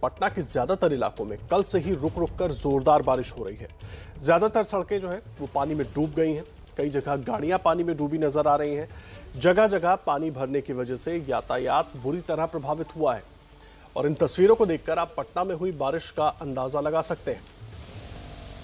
पटना के ज्यादातर इलाकों में कल से ही रुक रुक कर जोरदार बारिश हो रही है। ज्यादातर सड़कें जो है वो पानी में डूब गई हैं। कई जगह गाड़ियां पानी में डूबी नजर आ रही हैं। जगह जगह पानी भरने की वजह से यातायात बुरी तरह प्रभावित हुआ है। और इन तस्वीरों को देखकर आप पटना में हुई बारिश का अंदाजा लगा सकते हैं।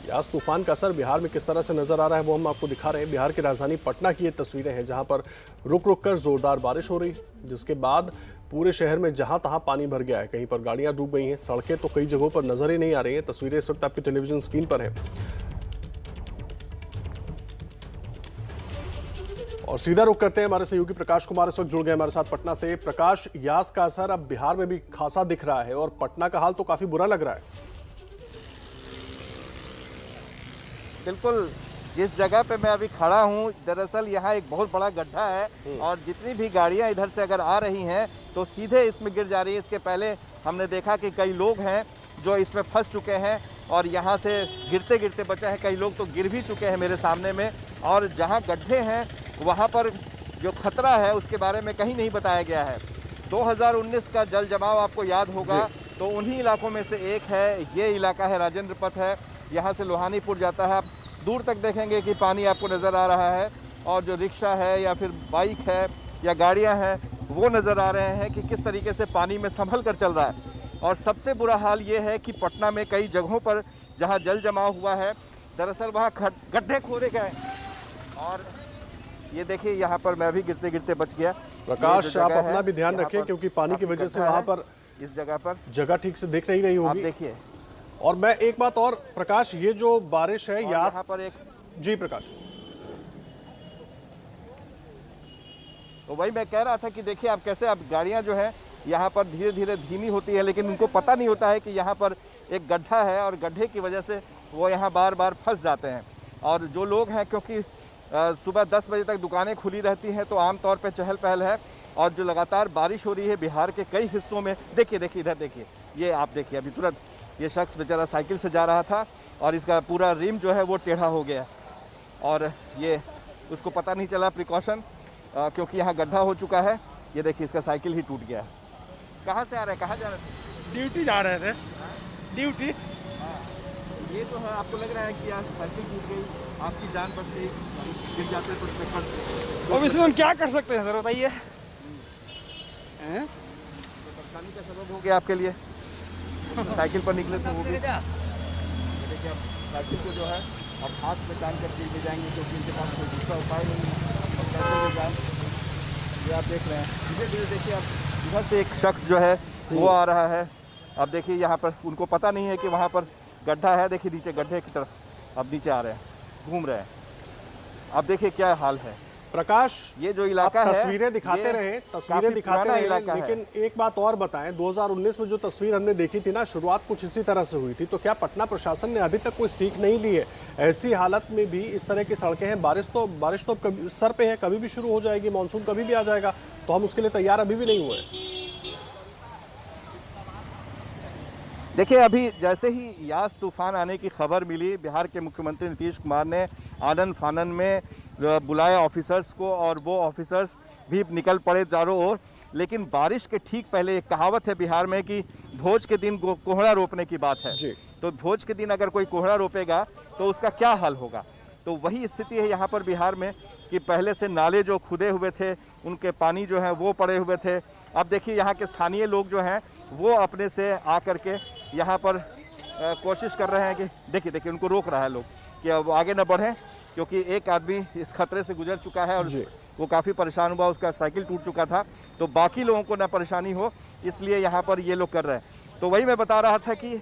यास तूफान का असर बिहार में किस तरह से नजर आ रहा है वो हम आपको दिखा रहे हैं। बिहार की राजधानी पटना की ये तस्वीरें हैं जहां पर रुक रुक कर जोरदार बारिश हो रही है, जिसके बाद पूरे शहर में जहां तहां पानी भर गया है। कहीं पर गाड़ियां डूब गई हैं, सड़कें तो कई जगहों पर नजर ही नहीं आ रही हैं। तस्वीरें इस वक्त आपकी टेलीविजन स्क्रीन पर है और सीधा रुख करते हैं। हमारे सहयोगी प्रकाश कुमार इस वक्त जुड़ गए हमारे साथ पटना से। प्रकाश, यास का असर अब बिहार में भी खासा दिख रहा है और पटना का हाल तो काफी बुरा लग रहा है। बिल्कुल, जिस जगह पे मैं अभी खड़ा हूँ, दरअसल यहाँ एक बहुत बड़ा गड्ढा है और जितनी भी गाड़ियाँ इधर से अगर आ रही हैं तो सीधे इसमें गिर जा रही है। इसके पहले हमने देखा कि कई लोग हैं जो इसमें फंस चुके हैं और यहाँ से गिरते गिरते बचे हैं। कई लोग तो गिर भी चुके हैं मेरे सामने में। और जहाँ गड्ढे हैं वहाँ पर जो खतरा है उसके बारे में कहीं नहीं बताया गया है। 2019 का जल जमाव आपको याद होगा, तो उन्हीं इलाकों में से एक है ये इलाका है, राजेंद्र पथ है। यहाँ से लोहानीपुर जाता है। आप दूर तक देखेंगे कि पानी आपको नज़र आ रहा है और जो रिक्शा है या फिर बाइक है या गाड़ियाँ हैं वो नज़र आ रहे हैं कि किस तरीके से पानी में संभल कर चल रहा है। और सबसे बुरा हाल ये है कि पटना में कई जगहों पर जहाँ जल जमाव हुआ है, दरअसल वहाँ गड्ढे खोदे गए और ये देखिए यहाँ पर मैं भी गिरते गिरते बच गया। प्रकाश, आप अपना भी ध्यान रखें क्योंकि पानी की वजह से वहाँ पर इस जगह पर जगह ठीक से देख नहीं रही होगी। आप देखिए। और मैं एक बात और प्रकाश, ये जो बारिश है यास पर एक जी प्रकाश, तो वही मैं कह रहा था कि देखिए आप कैसे अब गाड़ियां जो है यहाँ पर धीरे धीरे धीमी होती है, लेकिन उनको पता नहीं होता है कि यहाँ पर एक गड्ढा है और गड्ढे की वजह से वो यहाँ बार बार फंस जाते हैं। और जो लोग हैं, क्योंकि सुबह 10 बजे तक दुकानें खुली रहती हैं तो आमतौर पर चहल पहल है। और जो लगातार बारिश हो रही है बिहार के कई हिस्सों में, देखिए देखिए इधर देखिए, ये आप देखिए अभी तुरंत ये शख्स बेचारा साइकिल से जा रहा था और इसका पूरा रिम जो है वो टेढ़ा हो गया और ये उसको पता नहीं चला प्रिकॉशन, क्योंकि यहाँ गड्ढा हो चुका है। ये देखिए इसका साइकिल ही टूट गया। कहाँ से आ रहे हैं, कहाँ जा रहे थे? ड्यूटी जा रहे थे। ड्यूटी। ये तो है, आपको लग रहा है कि आज साइकिल टूट गई, आपकी जान बच गई, गिर जाते तो अब इसमें हम क्या कर सकते हैं सर, बताइए। तो परेशानी का सबब हो गया आपके लिए। साइकिल पर निकले तो वो भी देखिए अब साइकिल को जो है अब हाथ में टांग करके ले जाएंगे क्योंकि इनके पास कोई दूसरा उपाय नहीं है। अब कैसे ले जाएं, ये आप देख रहे हैं। धीरे धीरे देखिए अब इधर से एक शख्स जो है वो आ रहा है। अब देखिए यहाँ पर उनको पता नहीं है कि वहाँ पर गड्ढा है। देखिए नीचे गड्ढे की तरफ अब नीचे आ रहे हैं, घूम रहे हैं। अब देखिए क्या हाल है। प्रकाश, ये जो इलाका है, तस्वीरें दिखाते रहे, लेकिन एक बात और बताएं, 2019 में जो तस्वीर हमने देखी थी ना, शुरुआत कुछ इसी तरह से हुई थी। तो क्या पटना प्रशासन ने अभी तक कोई सीख नहीं ली है? ऐसी हालत में भी इस तरह की सड़कें हैं, बारिश तो कभी सर पे है, कभी भी शुरू हो जाएगी, मानसून कभी भी आ जाएगा, तो हम उसके लिए तैयार अभी भी नहीं हुए। देखिए अभी जैसे ही यास तूफान आने की खबर मिली, बिहार के मुख्यमंत्री नीतीश कुमार ने आनन फानन में बुलाया ऑफिसर्स को और वो ऑफिसर्स भी निकल पड़े चारों ओर। लेकिन बारिश के ठीक पहले एक कहावत है बिहार में कि भोज के दिन कोहड़ा रोपने की बात है। तो भोज के दिन अगर कोई कोहड़ा रोपेगा तो उसका क्या हाल होगा। तो वही स्थिति है यहाँ पर बिहार में कि पहले से नाले जो खुदे हुए थे उनके पानी जो है वो पड़े हुए थे। अब देखिए यहाँ के स्थानीय लोग जो हैं वो अपने से आकर के यहाँ पर कोशिश कर रहे हैं कि देखिए उनको रोक रहा है लोग कि अब आगे न बढ़ें, क्योंकि एक आदमी इस खतरे से गुजर चुका है और वो काफ़ी परेशान हुआ, उसका साइकिल टूट चुका था। तो बाकी लोगों को ना परेशानी हो इसलिए यहाँ पर ये लोग कर रहे हैं। तो वही मैं बता रहा था कि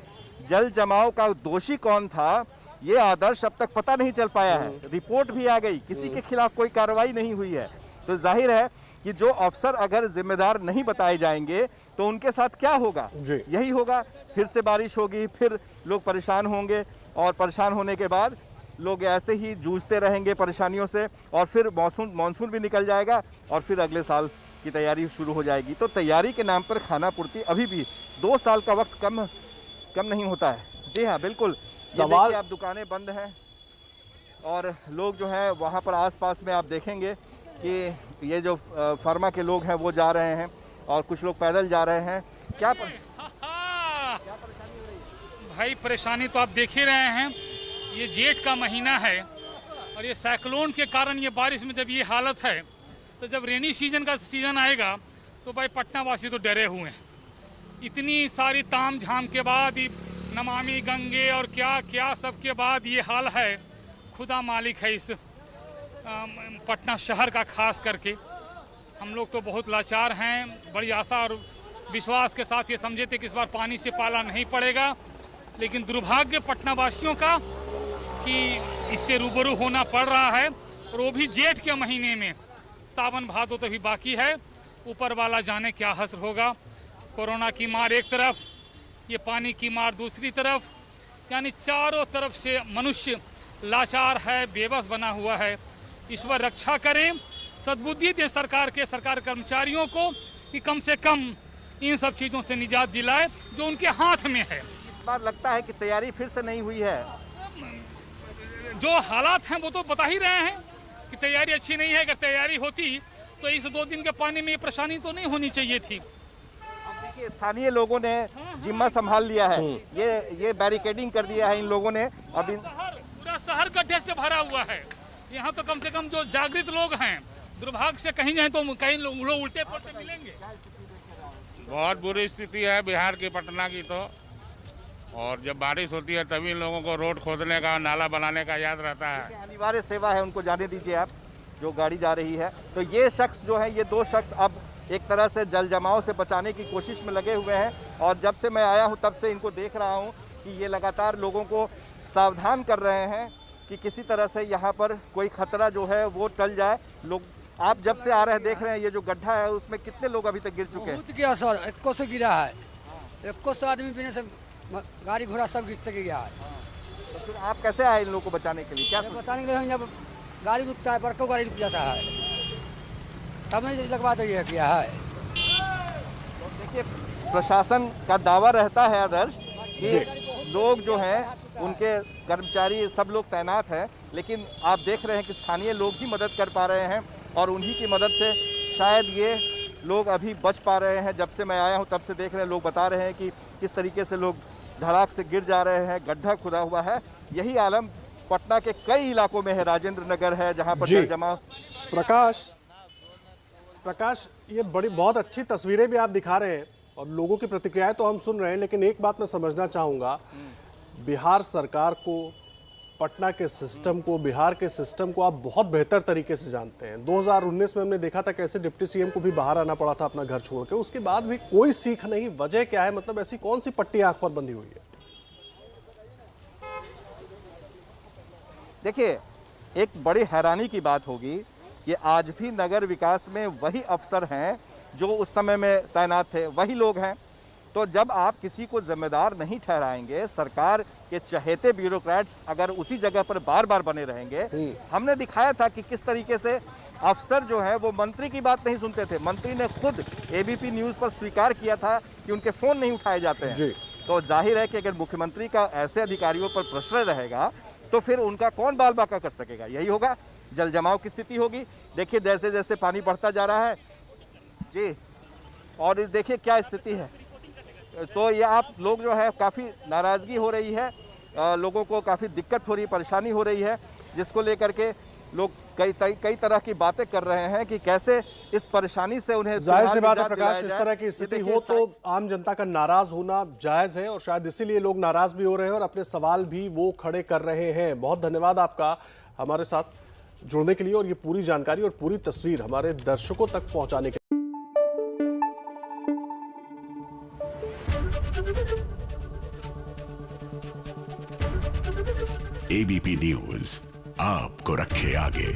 जल जमाव का दोषी कौन था ये आदर्श अब तक पता नहीं चल पाया है। रिपोर्ट भी आ गई, किसी के खिलाफ कोई कार्रवाई नहीं हुई है। तो जाहिर है कि जो अफसर अगर जिम्मेदार नहीं बताए जाएंगे तो उनके साथ क्या होगा, यही होगा, फिर से बारिश होगी, फिर लोग परेशान होंगे और परेशान होने के बाद लोग ऐसे ही जूझते रहेंगे परेशानियों से और फिर मानसून भी निकल जाएगा और फिर अगले साल की तैयारी शुरू हो जाएगी। तो तैयारी के नाम पर खाना पूर्ति अभी भी 2 साल का वक्त कम नहीं होता है। जी हाँ, बिल्कुल। सवाल, आप दुकानें बंद हैं और लोग जो है वहाँ पर आसपास में आप देखेंगे कि ये जो फार्मा के लोग हैं वो जा रहे हैं और कुछ लोग पैदल जा रहे हैं। क्या भाई परेशानी तो आप देख ही रहे हैं, ये जेठ का महीना है और ये साइक्लोन के कारण ये बारिश में जब ये हालत है तो जब रेनी सीजन का सीज़न आएगा तो भाई पटना वासी तो डरे हुए हैं। इतनी सारी ताम झाम के बाद ये नमामि गंगे और क्या क्या सब के बाद ये हाल है। खुदा मालिक है इस पटना शहर का, खास करके हम लोग तो बहुत लाचार हैं। बड़ी आशा और विश्वास के साथ ये समझे थे कि इस बार पानी से पाला नहीं पड़ेगा, लेकिन दुर्भाग्य पटना वासियों का कि इससे रूबरू होना पड़ रहा है, और वो भी जेठ के महीने में। सावन भादो तो भी बाकी है, ऊपर वाला जाने क्या हश्र होगा। कोरोना की मार एक तरफ, ये पानी की मार दूसरी तरफ, यानी चारों तरफ से मनुष्य लाचार है, बेबस बना हुआ है। ईश्वर रक्षा करें, सद्बुद्धि दें सरकार कर्मचारियों को कि कम से कम इन सब चीज़ों से निजात दिलाए जो उनके हाथ में है। इस बार लगता है कि तैयारी फिर से नहीं हुई है। जो हालात हैं वो तो बता ही रहे हैं कि तैयारी अच्छी नहीं है। अगर तैयारी होती तो इस 2 दिन के पानी में ये परेशानी तो नहीं होनी चाहिए थी। अब देखिए, स्थानीय लोगों ने जिम्मा संभाल लिया है, ये बैरिकेडिंग कर दिया है इन लोगों ने। अब पूरा शहर गड्ढे से भरा हुआ है। यहाँ तो कम से कम जो जागृत लोग हैं, दुर्भाग्य से कहीं जाए तो कहीं लोग उल्टे पड़ते मिलेंगे। बहुत बुरी स्थिति है बिहार की, पटना की तो। और जब बारिश होती है तभी लोगों को रोड खोदने का, नाला बनाने का याद रहता है। अनिवार्य सेवा है, उनको जाने दीजिए आप, जो गाड़ी जा रही है। तो ये शख्स जो है, ये 2 शख्स अब एक तरह से जल जमाव से बचाने की कोशिश में लगे हुए हैं। और जब से मैं आया हूँ तब से इनको देख रहा हूँ कि ये लगातार लोगों को सावधान कर रहे हैं कि किसी तरह से यहाँ पर कोई खतरा जो है वो टल जाए। लोग, आप जब से आ रहे हैं देख रहे हैं, ये जो गड्ढा है उसमें कितने लोग अभी तक गिर चुके हैं? बहुत गिरा सर, 21 गिरा है। 21 आदमी पीने से गाड़ी घोड़ा सब गिरते गया है। तो फिर आप कैसे आए इन लोगों को बचाने के लिए? क्या बताने के लिए जब गाड़ी रुकता है, बड़का गाड़ी रुक जाता है, तब नहीं लगवा तो ये किया है। देखिए, प्रशासन का दावा रहता है आदर्श कि लोग जो हैं उनके कर्मचारी सब लोग तैनात हैं, लेकिन आप देख रहे हैं कि स्थानीय लोग ही मदद कर पा रहे हैं और उन्हीं की मदद से शायद ये लोग अभी बच पा रहे हैं। जब से मैं आया हूं तब से देख रहे हैं, लोग बता रहे हैं कि किस तरीके से लोग धड़ाक से गिर जा रहे हैं, गड्ढा खुदा हुआ है। यही आलम पटना के कई इलाकों में है, राजेंद्र नगर है जहां पर जल जमाव। प्रकाश, ये बहुत अच्छी तस्वीरें भी आप दिखा रहे हैं और लोगों की प्रतिक्रियाएं तो हम सुन रहे हैं, लेकिन एक बात मैं समझना चाहूँगा, बिहार सरकार को, पटना के सिस्टम को, बिहार के सिस्टम को आप बहुत बेहतर तरीके से जानते हैं। 2019 में हमने देखा था कैसे डिप्टी सीएम को भी बाहर आना पड़ा था अपना घर छोड़ के, उसके बाद भी कोई सीख नहीं। वजह क्या है? मतलब ऐसी कौन सी पट्टी आंख पर बंधी हुई है? देखिए, एक बड़ी हैरानी की बात होगी कि आज भी नगर विकास में वही अफसर हैं जो उस समय में तैनात थे, वही लोग हैं। तो जब आप किसी को जिम्मेदार नहीं ठहराएंगे, सरकार के चहेते ब्यूरोक्रेट्स अगर उसी जगह पर बार बार बने रहेंगे। हमने दिखाया था कि किस तरीके से अफसर जो है वो मंत्री की बात नहीं सुनते थे। मंत्री ने खुद एबीपी न्यूज़ पर स्वीकार किया था कि उनके फ़ोन नहीं उठाए जाते हैं। तो जाहिर है कि अगर मुख्यमंत्री का ऐसे अधिकारियों पर प्रश्रय रहेगा तो फिर उनका कौन बाल बाका कर सकेगा? यही होगा, जल जमाव की स्थिति होगी। देखिए, जैसे जैसे पानी बढ़ता जा रहा है जी, और देखिए क्या स्थिति है। तो ये आप लोग जो है काफ़ी नाराज़गी हो रही है, लोगों को काफ़ी दिक्कत हो रही है, परेशानी हो रही है, जिसको लेकर के लोग कई तरह की बातें कर रहे हैं कि कैसे इस परेशानी से उन्हें। जाहिर सी बात है प्रकाश, इस तरह की स्थिति हो तो आम जनता का नाराज होना जायज है और शायद इसीलिए लोग नाराज भी हो रहे हैं और अपने सवाल भी वो खड़े कर रहे हैं। बहुत धन्यवाद आपका हमारे साथ जुड़ने के लिए और ये पूरी जानकारी और पूरी तस्वीर हमारे दर्शकों तक पहुंचाने के लिए। एबीपी न्यूज आपको रखे आगे।